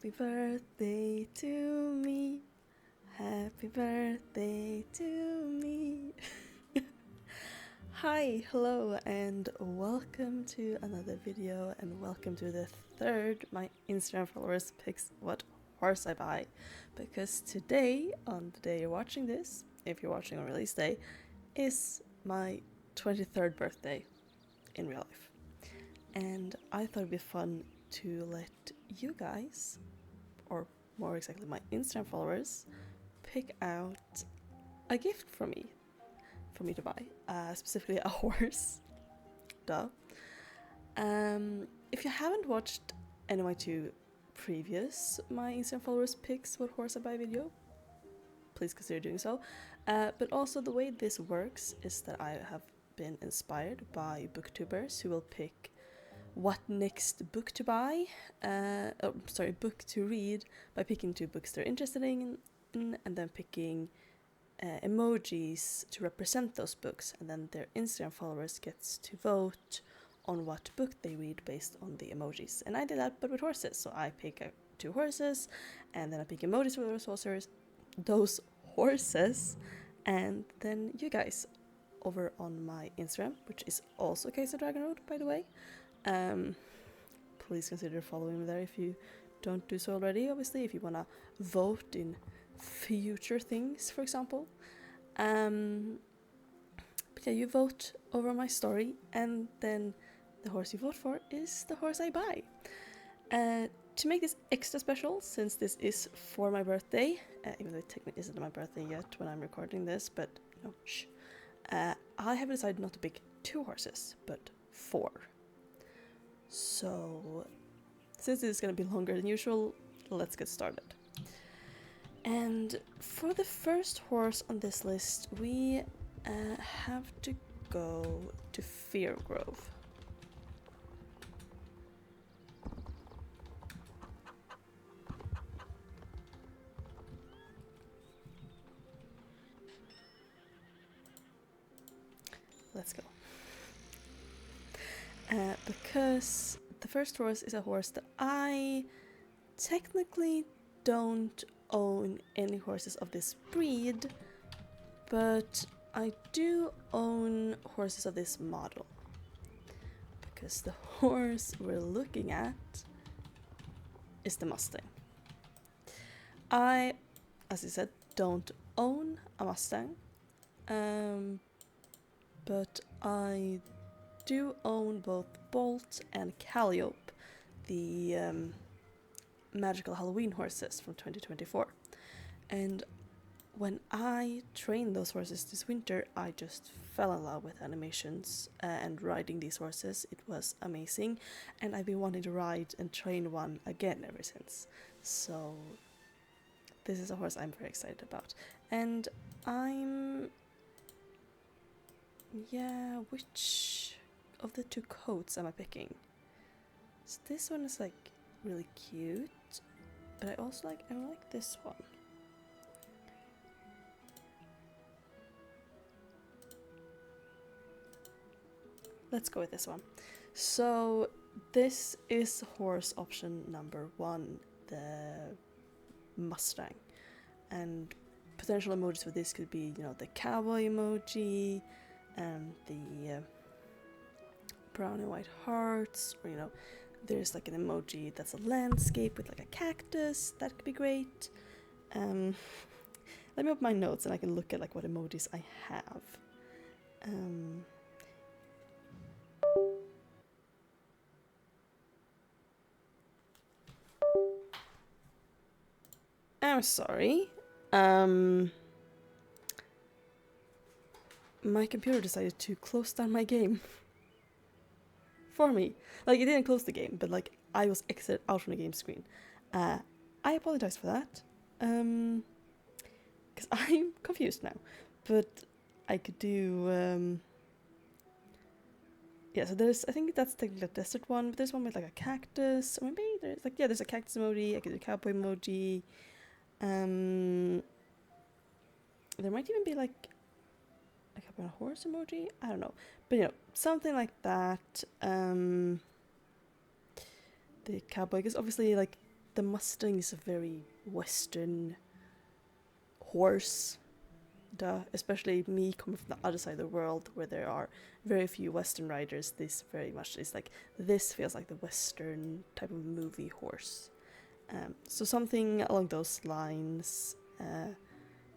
Happy birthday to me. Happy birthday to me. Hi, hello, and welcome to another video, and welcome to the third my Instagram followers picks what horse I buy. Because today, on the day you're watching this, if you're watching on release day, is my 23rd birthday in real life. And I thought it'd be fun to let you guys, or more exactly my Instagram followers, pick out a gift for me to buy, specifically a horse. Duh. If you haven't watched any of my two previous my Instagram followers picks what horse I buy video, please consider doing so. But also the way this works is that I have been inspired by booktubers who will pick what next book to buy, book to read, by picking two books they're interested in, and then picking emojis to represent those books, and then their Instagram followers gets to vote on what book they read based on the emojis. And I did that, but with horses. So I pick two horses, and then I pick emojis for those horses, and then you guys over on my Instagram, which is also Case of Dragon Road, by the way. Please consider following me there if you don't do so already, obviously, if you want to vote in future things, for example. But yeah, you vote over my story, and then the horse you vote for is the horse I buy. To make this extra special, since this is for my birthday, even though it technically isn't my birthday yet when I'm recording this, but no, shh. I have decided not to pick two horses, but four. So, since this is going to be longer than usual, let's get started. And for the first horse on this list, we have to go to Fear Grove. Let's go. Because the first horse is a horse that I technically don't own any horses of this breed, but I do own horses of this model. Because the horse we're looking at is the Mustang. I, as I said, don't own a Mustang, but I do own both Bolt and Calliope, the magical Halloween horses from 2024. And when I trained those horses this winter, I just fell in love with animations and riding these horses. It was amazing, and I've been wanting to ride and train one again ever since. So this is a horse I'm very excited about. And which of the two coats am I picking? So this one is like really cute, but I like this one. Let's go with this one. So this is horse option number 1, the Mustang. And potential emojis for this could be, the cowboy emoji, and the brown and white hearts, or there's like an emoji that's a landscape with like a cactus. That could be great. Let me open my notes and I can look at like what emojis I have. I'm sorry. My computer decided to close down my game for me. Like, it didn't close the game, but like I was exited out from the game screen. I apologize for that. Because I'm confused now. But I could do so I think that's technically a desert one, but there's one with like a cactus, or maybe there's a cactus emoji. I could do a cowboy emoji. There might even be like a horse emoji. I don't know, but something like that. The cowboy, because obviously like the Mustang is a very Western horse. Duh. Especially me coming from the other side of the world where there are very few Western riders. This very much is like, this feels like the Western type of movie horse. So something along those lines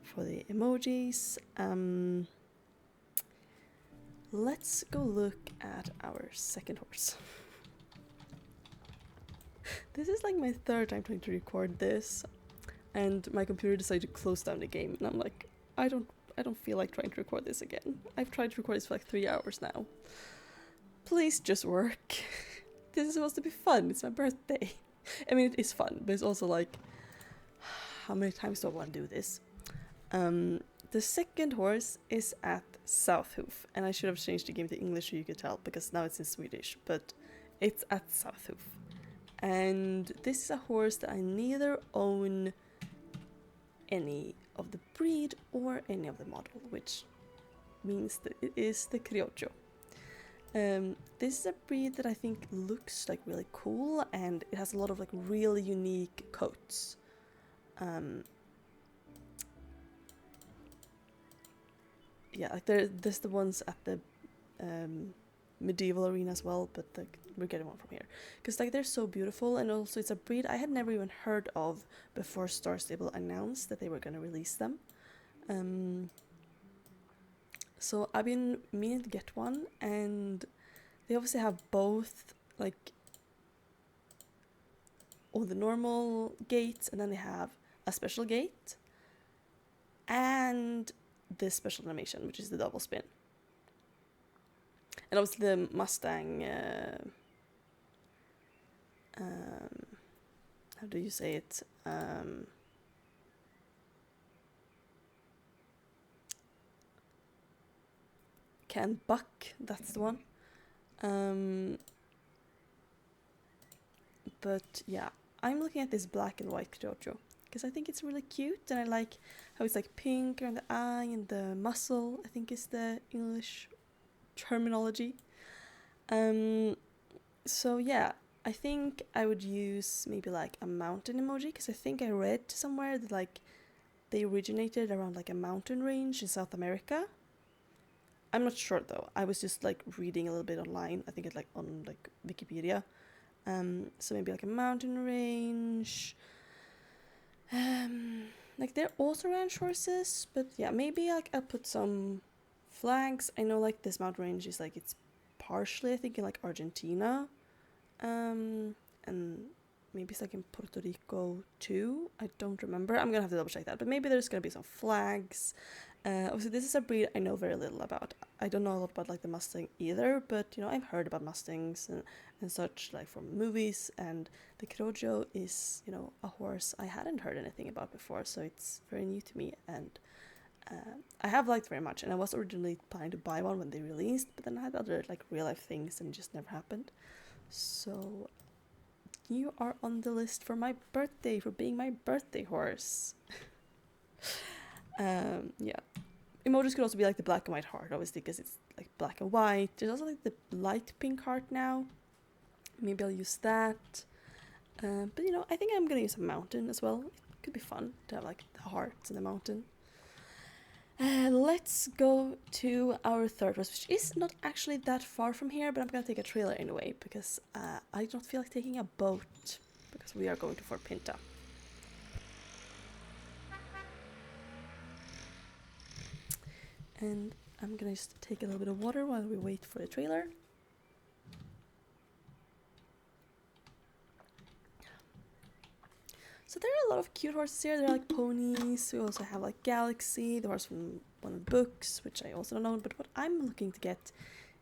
for the emojis. Let's go look at our second horse. This is like my third time trying to record this, and my computer decided to close down the game, and I'm like, I don't feel like trying to record this again. I've tried to record this for like 3 hours now. Please just work. This is supposed to be fun. It's my birthday. I mean, it is fun, but it's also like, how many times do I want to do this? The second horse is at South Hoof, and I should have changed the game to English so you could tell, because now it's in Swedish, but it's at South Hoof. And this is a horse that I neither own any of the breed or any of the model, which means that it is the Criollo. This is a breed that I think looks like really cool, and it has a lot of like really unique coats. Yeah, like there's the ones at the medieval arena as well, but like we're getting one from here because like they're so beautiful, and also it's a breed I had never even heard of before Star Stable announced that they were gonna release them. So I've been meaning to get one, and they obviously have both like all the normal gates, and then they have a special gate and this special animation, which is the double spin. And obviously the Mustang, how do you say it? Can buck, that's the one. But yeah, I'm looking at this black and white Criollo because I think it's really cute, and I like how it's like pink around the eye and the muzzle, I think is the English terminology. So yeah, I think I would use maybe like a mountain emoji, because I think I read somewhere that like they originated around like a mountain range in South America. I'm not sure though. I was just like reading a little bit online. I think it's like on like Wikipedia. So maybe like a mountain range. Like they're also ranch horses, but yeah, maybe like I'll put some flags. I know like this mountain range is like it's partially I think in like Argentina, and maybe it's like in Puerto Rico too. I don't remember. I'm gonna have to double check that, but maybe there's gonna be some flags. Obviously this is a breed I know very little about. I don't know a lot about like the Mustang either, but you know, I've heard about Mustangs and such like from movies, and the Criollo is, you know, a horse I hadn't heard anything about before, so it's very new to me, and I have liked very much, and I was originally planning to buy one when they released, but then I had other like real life things and it just never happened. So you are on the list for my birthday, for being my birthday horse. Yeah. Emojis could also be like the black and white heart, obviously, because it's like black and white. There's also like the light pink heart now. Maybe I'll use that. But you know, I think I'm gonna use a mountain as well. It could be fun to have like the hearts in the mountain. Let's go to our third horse, which is not actually that far from here, but I'm gonna take a trailer anyway, because I don't feel like taking a boat, because we are going to Fort Pinta. And I'm gonna just take a little bit of water while we wait for the trailer. So there are a lot of cute horses here. There are like ponies. We also have like Galaxy, the horse from one of the books, which I also don't know. But what I'm looking to get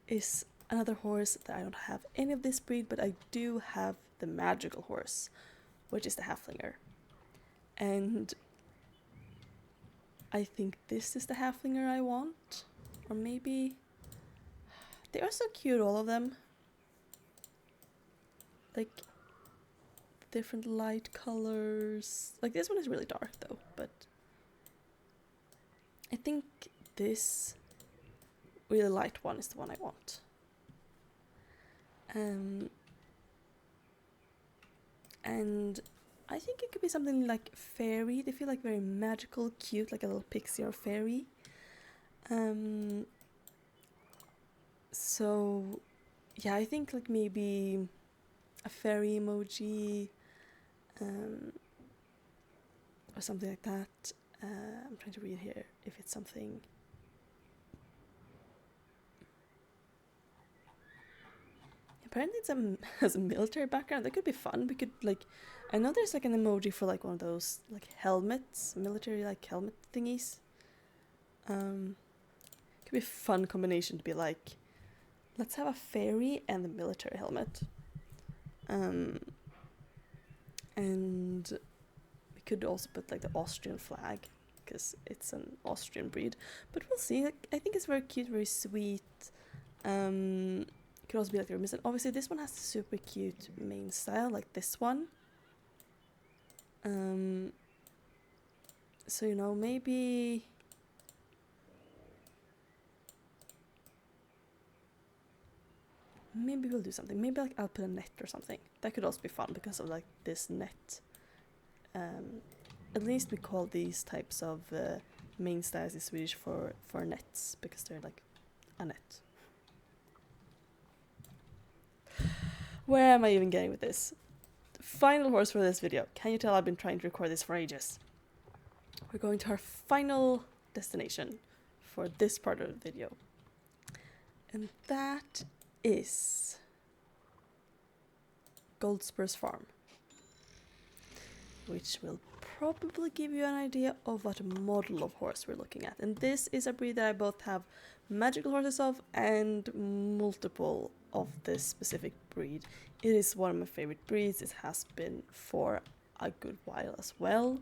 is another horse that I don't have any of this breed, but I do have the magical horse, which is the Halflinger. And I think this is the Halflinger I want. Or maybe... They are so cute, all of them. Like, different light colors. Like, this one is really dark, though. But I think this really light one is the one I want. And I think it could be something like fairy. They feel like very magical, cute, like a little pixie or fairy. So yeah, I think like maybe a fairy emoji, or something like that. I'm trying to read here if it's something. Apparently it's has a military background. That could be fun. We could like, I know there's like an emoji for like one of those like helmets, military like helmet thingies. Could be a fun combination to be like, let's have a fairy and a military helmet. And we could also put like the Austrian flag because it's an Austrian breed. But we'll see. Like, I think it's very cute, very sweet. Could also be like the reminiscent. Obviously, this one has the super cute main style, like this one. So you know, maybe we'll do something. Maybe like I'll put a net or something. That could also be fun because of like this net. At least we call these types of main styles in Swedish for nets because they're like a net. Where am I even getting with this? Final horse for this video. Can you tell I've been trying to record this for ages? We're going to our final destination for this part of the video. And that is Goldspur's farm, which will probably give you an idea of what model of horse we're looking at. And this is a breed that I both have magical horses of and multiple of this specific breed. It is one of my favorite breeds. It has been for a good while as well.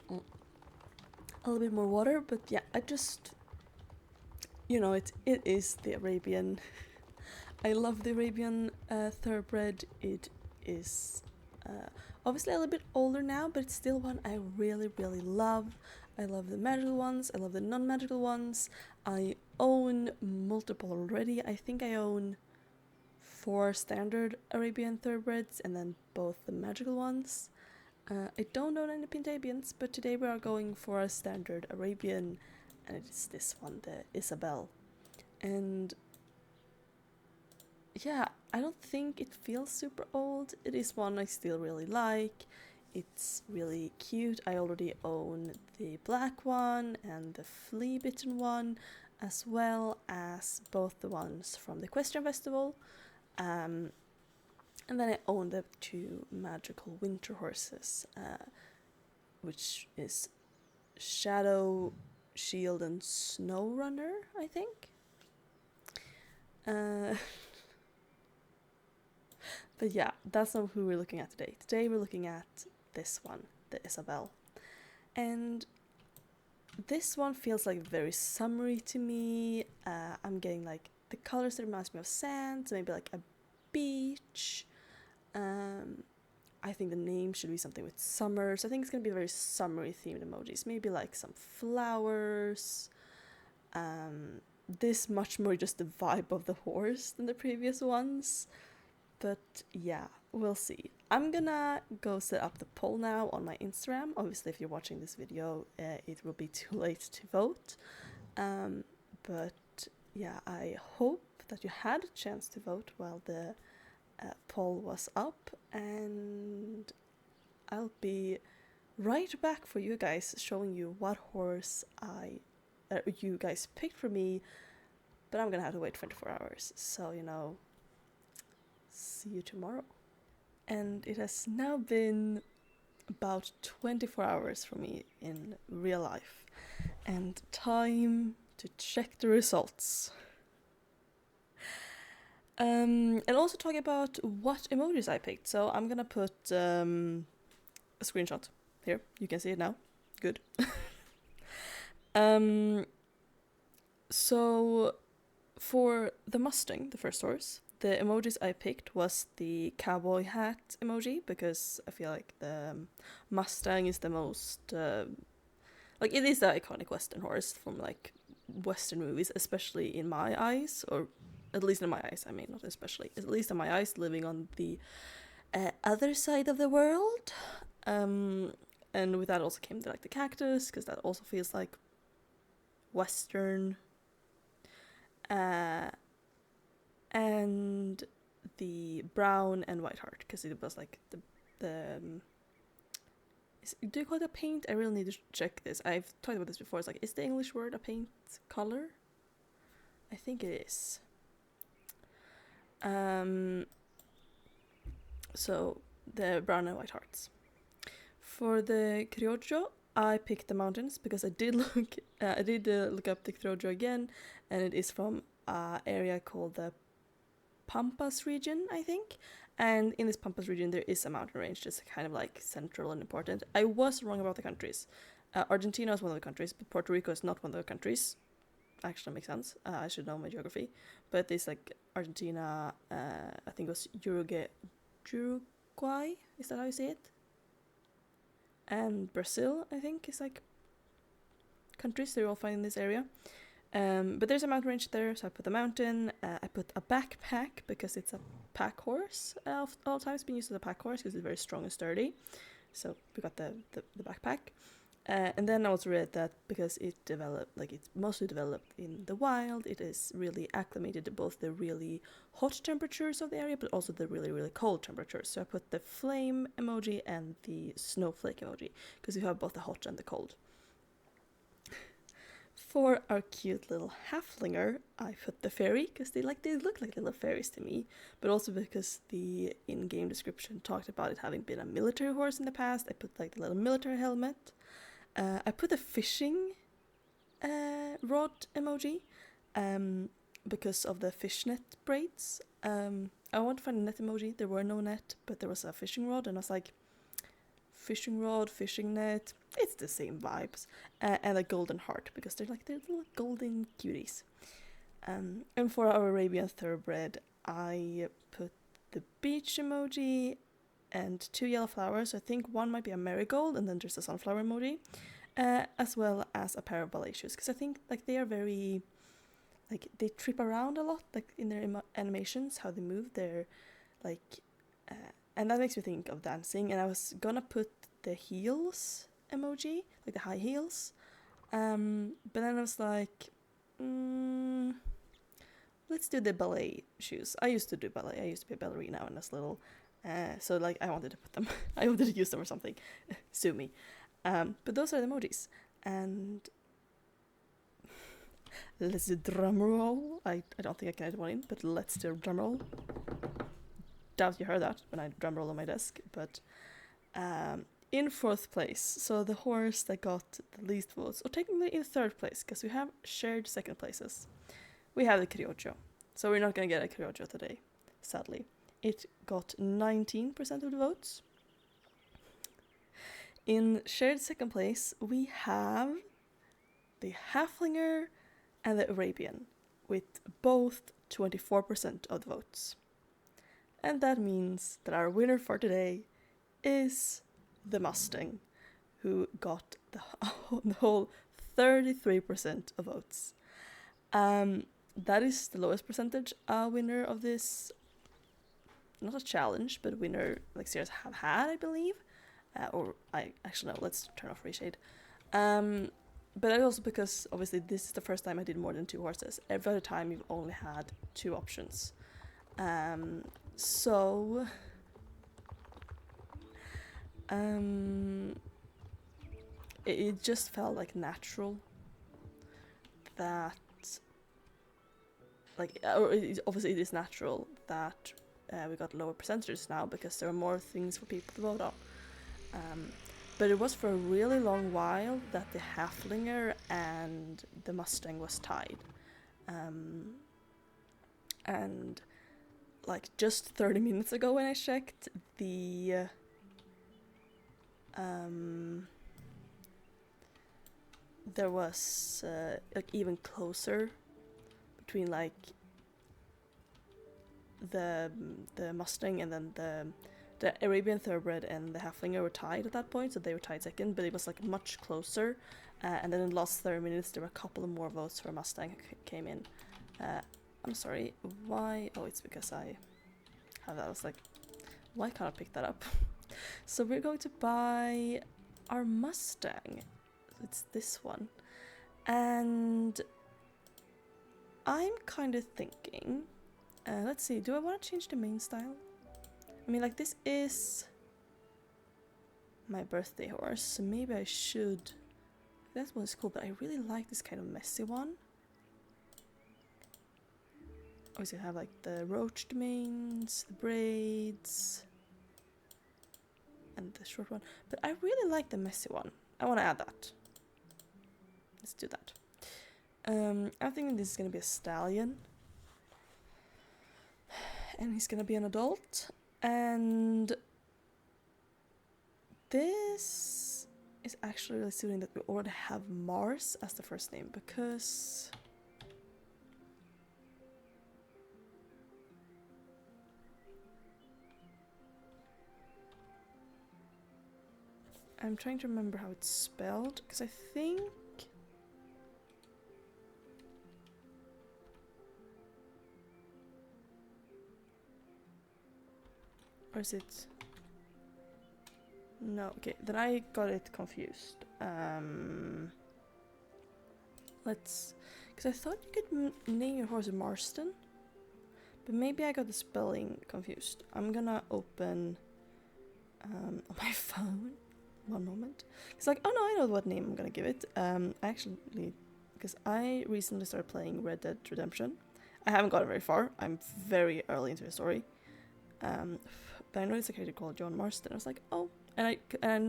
A little bit more water, but yeah, I just, you know, it is the Arabian. I love the Arabian thoroughbred. It is obviously a little bit older now, but it's still one I really, really love. I love the magical ones. I love the non-magical ones. I own multiple already. I think I own 4 standard Arabian thoroughbreds and then both the magical ones. I don't own any Pintabians, but today we are going for a standard Arabian, and it is this one, the Isabel. And yeah, I don't think it feels super old. It is one I still really like. It's really cute. I already own the black one and the flea-bitten one, as well as both the ones from the Equestrian Festival. And then I own the 2 magical winter horses, which is Shadow, Shield, and Snow Runner, I think. But yeah, that's not who we're looking at today. Today we're looking at this one, the Isabel. And this one feels like very summery to me. I'm getting like the colors that reminds me of sand, so maybe like a beach. I think the name should be something with summer, so I think it's gonna be very summery themed emojis. Maybe like some flowers. This much more just the vibe of the horse than the previous ones. But yeah, we'll see. I'm gonna go set up the poll now on my Instagram. Obviously, if you're watching this video, it will be too late to vote. But yeah, I hope that you had a chance to vote while the poll was up, and I'll be right back for you guys, showing you what horse you guys picked for me. But I'm gonna have to wait 24 hours, so you know, see you tomorrow. And it has now been about 24 hours for me in real life, and time to check the results. And also talk about what emojis I picked. So I'm gonna put a screenshot here. You can see it now. Good. So for the Mustang, the first horse, the emojis I picked was the cowboy hat emoji, because I feel like the Mustang is the most like, it is the iconic Western horse from like Western movies, especially in my eyes, or at least in my eyes. I mean, not especially, at least in my eyes, living on the other side of the world. And with that also came the, like the cactus, because that also feels like Western. And the brown and white heart, because it was like do you call it a paint? I really need to check this. I've talked about this before. It's like, is the English word a paint color? I think it is. So the brown and white hearts. For the Criollo, I picked the mountains because I did look up the Criollo again, and it is from an area called the Pampas region, I think. And in this Pampas region, there is a mountain range that's kind of like central and important. I was wrong about the countries. Argentina is one of the countries, but Puerto Rico is not one of the countries. Actually, makes sense. I should know my geography. But it's like Argentina, I think it was Uruguay. Is that how you say it? And Brazil, I think, is like countries they're all found in this area. But there's a mountain range there, so I put the mountain. I put a backpack because it's a pack horse. Of all times being used as a pack horse because it's very strong and sturdy. So we got the backpack. And then I also read that because it's mostly developed in the wild, it is really acclimated to both the really hot temperatures of the area, but also the really, really cold temperatures. So I put the flame emoji and the snowflake emoji, because you have both the hot and the cold. For our cute little halflinger, I put the fairy, because they look like little fairies to me, but also because the in-game description talked about it having been a military horse in the past. I put like the little military helmet. I put a fishing rod emoji because of the fishnet braids. I wanted to find a net emoji. There were no net, but there was a fishing rod, and I was like, fishing rod, fishing net, it's the same vibes. And a golden heart, because they're little golden cuties. And for our Arabian thoroughbred, I put the beach emoji and 2 yellow flowers. I think one might be a marigold, and then there's a sunflower emoji, as well as a pair of ballet shoes, because I think like they are very, like they trip around a lot, like in their animations, how they move. They're like, and that makes me think of dancing. And I was gonna put the heels emoji, like the high heels, but then I was like, let's do the ballet shoes. I used to do ballet. I used to be a ballerina when I was little. So like I wanted to put them, I wanted to use them or something. Sue me. But those are the emojis. And let's do drum roll. I don't think I can edit one in, but let's do drum roll. Doubt you heard that when I drum roll on my desk. But in 4th place, so the horse that got the least votes, or technically in 3rd place, because we have shared 2nd places, we have the Criollo. So we're not going to get a Criollo today, sadly. It got 19% of the votes. In shared 2nd place, we have the Halflinger and the Arabian, with both 24% of the votes. And that means that our winner for today is the Mustang, who got the whole 33% of votes. That is the lowest percentage winner of this, not a challenge, but winner like series have had, I believe. Or I actually no, let's turn off reshade. But that's also because obviously this is the first time I did more than 2 horses. Every other time you've only had 2 options. So it just felt like natural that obviously it is natural that we got lower percentages now because there are more things for people to vote on. But it was for a really long while that the Halflinger and the Mustang was tied. And like just 30 minutes ago when I checked, the there was like even closer between like the Mustang and then the Arabian Thoroughbred and the Halflinger were tied at that point, so they were tied second, but it was like much closer. And then in the last 30 minutes, there were a couple of more votes for Mustang came in. I'm sorry, why? Oh, it's because I have that. I was like, Why can't I pick that up? So we're going to buy our Mustang. It's this one. And I'm kind of thinking, let's see, do I want to change the main style? I mean, like, this is my birthday horse, so maybe I should. That one's cool, but I really like this kind of messy one. Obviously, I have like the roached manes, the braids, and the short one. But I really like the messy one. I want to add that. Let's do that. I think this is gonna be a stallion, and he's gonna be an adult. And this is actually really suiting that we already have Mars as the first name, because I'm trying to remember how it's spelled, because I think or is it? No, okay, then I got it confused. Let's, because I thought you could name your horse Marston, but maybe I got the spelling confused. I'm gonna open on my phone. One moment. It's like, oh no, I know what name I'm gonna give it. Actually, because I recently started playing Red Dead Redemption. I haven't gotten very far. I'm very early into the story. But I know it's a character called John Marston. I was like, oh, and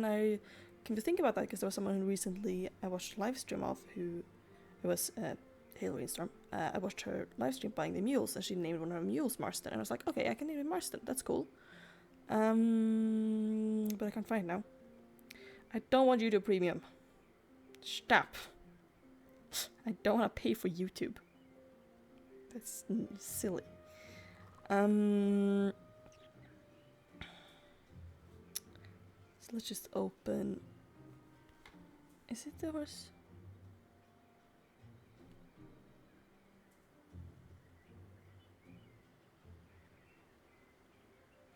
I came to think about that because there was someone who recently I watched a live stream of who it was Halo Storm. I watched her live stream buying the mules, and she named one of her mules Marston, and I was like, okay, I can name it Marston. That's cool. But I can't find it now. I don't want YouTube Premium. Stop. I don't want to pay for YouTube. That's silly. So let's just open. Is it the horse?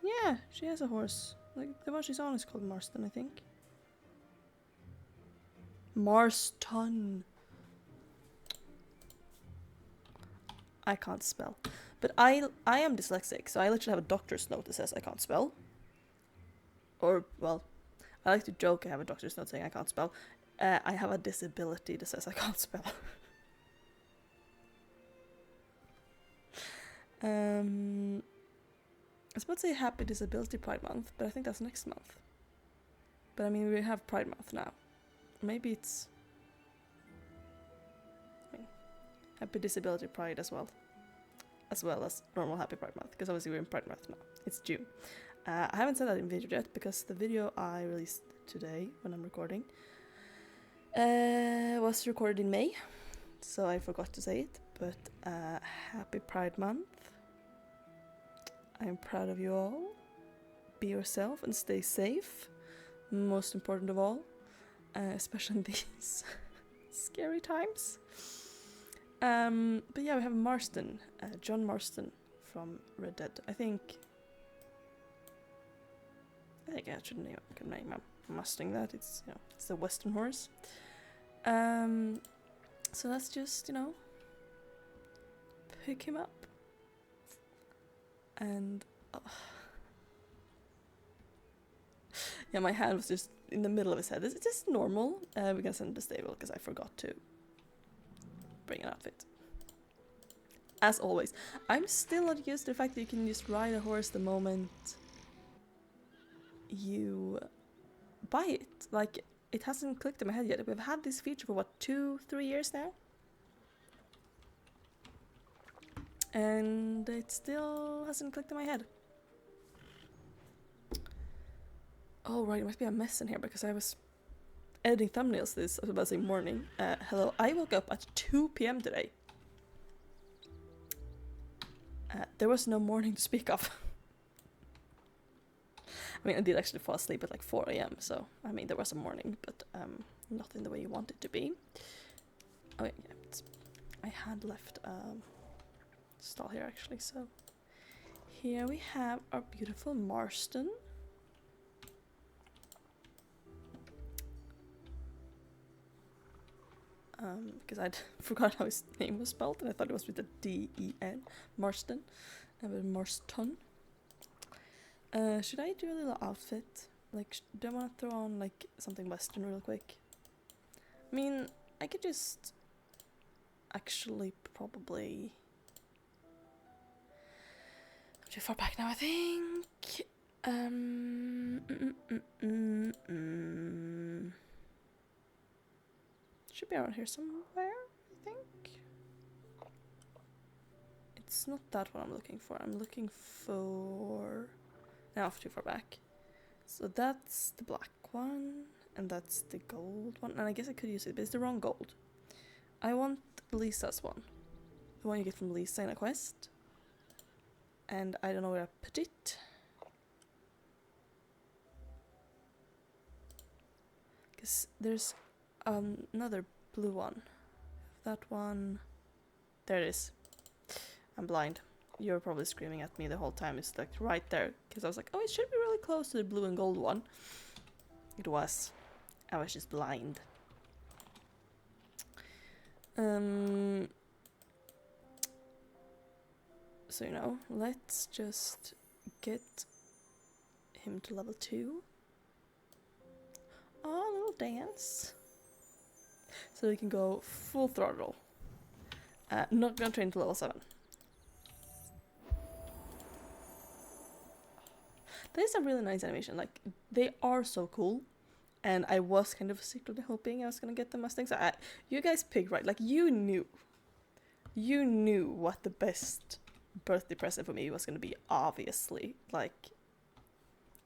Yeah, she has a horse. Like the one she's on is called Marston, I think. Marston. I can't spell. But I am dyslexic, so I literally have a doctor's note that says I can't spell. Or, well, I like to joke I have a doctor's note saying I can't spell. I have a disability that says I can't spell. I was about to say Happy Disability Pride Month, but I think that's next month. But I mean, we have Pride Month now. Maybe it's Happy Disability Pride as well as normal Happy Pride Month, because obviously we're in Pride Month now. It's June. I haven't said that in video yet because the video I released today when I'm recording was recorded in May, so I forgot to say it. But Happy Pride Month. I'm proud of you all. Be yourself and stay safe. Most important of all. Especially in these scary times. But yeah, we have Marston, John Marston from Red Dead. I think I should name a Mustang that. It's, you know, it's a Western horse. So let's just, you know, pick him up. And yeah, my hand was just in the middle of his head. It's just normal. We're gonna send him to stable because I forgot to bring an outfit. As always, I'm still not used to the fact that you can just ride a horse the moment you buy it. Like, it hasn't clicked in my head yet. We've had this feature for what, 2-3 years now? And it still hasn't clicked in my head. Oh right, it must be a mess in here because I was editing thumbnails this, I was about to say morning. Hello, I woke up at 2 p.m. today. There was no morning to speak of. I mean, I did actually fall asleep at like 4 a.m. So, I mean, there was a morning, but not in the way you want it to be. Oh yeah, I had left stall here actually, so here we have our beautiful Marston. Because I'd forgot how his name was spelled, and I thought it was with a D-E-N, Marston, and with Marston. Should I do a little outfit? Like, do I want to throw on like something Western real quick? I mean, I could just actually probably. I'm too far back now, I think. Should be around here somewhere, I think. It's not that what I'm looking for. I'm looking for. Now, too far back. So that's the black one, and that's the gold one. And I guess I could use it, but it's the wrong gold. I want Lisa's one. The one you get from Lisa in a quest. And I don't know where I put it. Because there's another blue one. That one. There it is. I'm blind. You're probably screaming at me the whole time. It's like right there. Because I was like, oh, it should be really close to the blue and gold one. It was. I was just blind. So, you know, let's just get him to level 2. Oh, a little dance. So we can go full throttle. Not gonna train to level 7. That is a really nice animation. Like, they are so cool. And I was kind of secretly hoping I was gonna get the Mustangs. You guys picked right. Like, you knew. You knew what the best birthday present for me was gonna be, obviously. Like,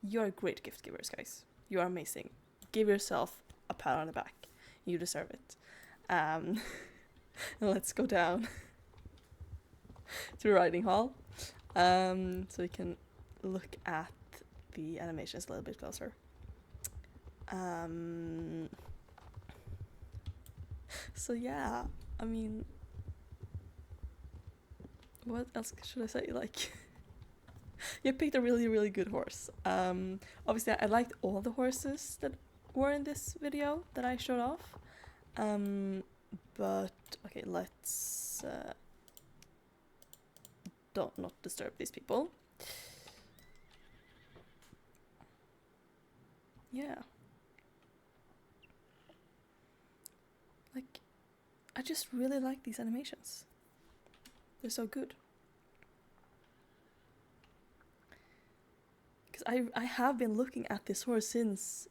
you're great gift givers, guys. You are amazing. Give yourself a pat on the back. You deserve it. And let's go down to riding hall. So we can look at the animations a little bit closer. So yeah, I mean, what else should I say? Like, you picked a really, really good horse. Obviously I liked all the horses that were in this video that I showed off. But okay, let's don't not disturb these people. Yeah. Like, I just really like these animations. They're so good. Because I have been looking at this horse since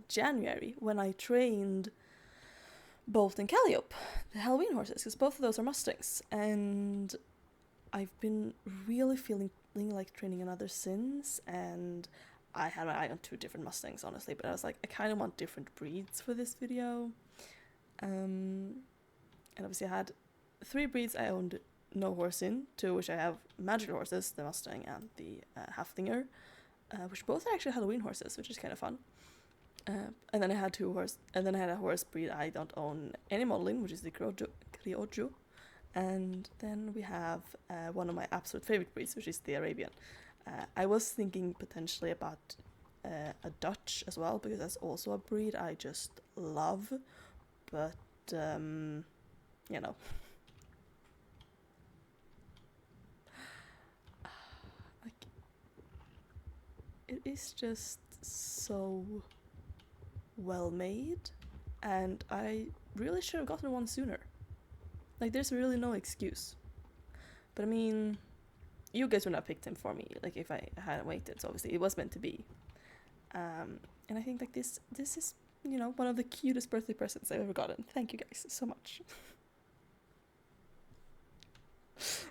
January, when I trained Bolt and Calliope, the Halloween horses, because both of those are Mustangs. And I've been really feeling like training another since, and I had my eye on 2 different Mustangs, honestly, but I was like, I kind of want different breeds for this video. And obviously I had 3 breeds I owned no horse in, 2 which I have magical horses, the Mustang and the Haflinger, which both are actually Halloween horses, which is kind of fun. And then I had a horse breed I don't own any model in, which is the Criollo. And then we have one of my absolute favorite breeds, which is the Arabian. I was thinking potentially about a Dutch as well, because that's also a breed I just love. But, you know. Like, it is just so well made, and I really should have gotten one sooner. Like, there's really no excuse. But I mean, you guys would not have picked him for me, like, if I hadn't waited, so obviously it was meant to be. And I think, like, this is, you know, one of the cutest birthday presents I've ever gotten. Thank you guys so much.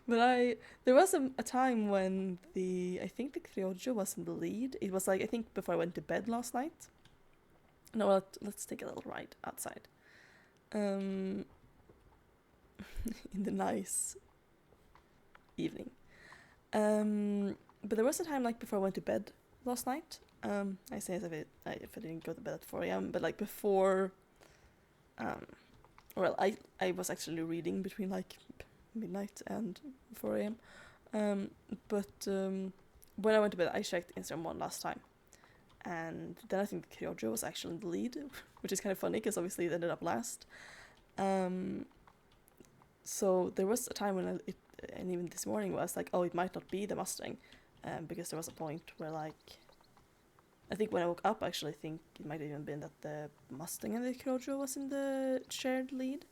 But there was a time when I think the Criollo was in the lead. It was like, I think before I went to bed last night. No, let's take a little ride outside. In the nice evening. But there was a time, like, before I went to bed last night. I say as if I didn't go to bed at 4 a.m, but like before, well, I was actually reading between like midnight and 4 a.m. But when I went to bed, I checked Instagram 1 last time. And then I think Kyojo was actually in the lead, which is kind of funny because obviously it ended up last. So there was a time when and even this morning was like, oh, it might not be the Mustang, because there was a point where like, I think when I woke up, actually, I think it might have even been that the Mustang and the Kyojo was in the shared lead.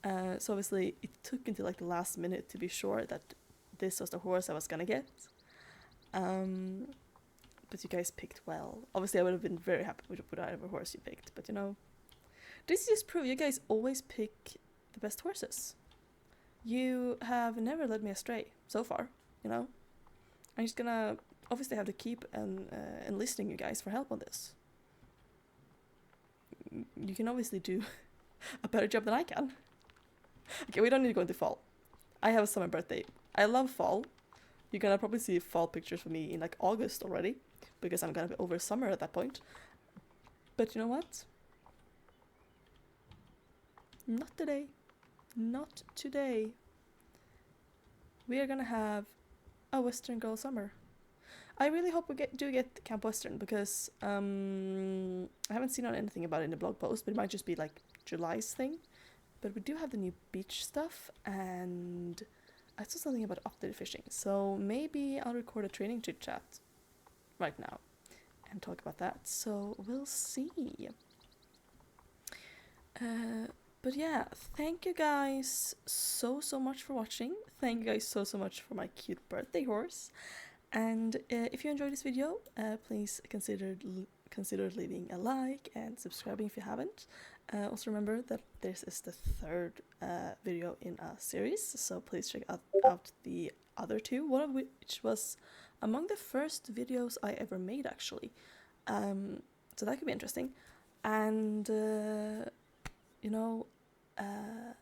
So obviously it took until like the last minute to be sure that this was the horse I was gonna get. But you guys picked well. Obviously I would have been very happy with whatever horse you picked, but you know, this just proves you guys always pick the best horses. You have never led me astray so far, you know? I'm just gonna obviously have to keep enlisting you guys for help on this. You can obviously do a better job than I can. Okay, we don't need to go into fall. I have a summer birthday. I love fall. You're gonna probably see fall pictures for me in like August already, because I'm gonna be over summer at that point. But you know what? Not today. Not today. We are gonna have a Western Girl summer. I really hope we do get Camp Western, because I haven't seen anything about it in the blog post, but it might just be like July's thing. But we do have the new beach stuff, and I saw something about updated fishing, so maybe I'll record a training chit chat right now and talk about that. So we'll see. But yeah, thank you guys so much for watching. Thank you guys so much for my cute birthday horse. And if you enjoyed this video, please consider leaving a like and subscribing if you haven't. Also remember that this is the third video in a series, so please check out the other two, one of which was among the first videos I ever made, actually. So that could be interesting. And you know, I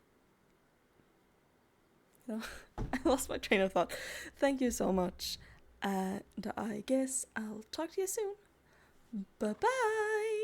lost my train of thought. Thank you so much, and I guess I'll talk to you soon. Bye bye.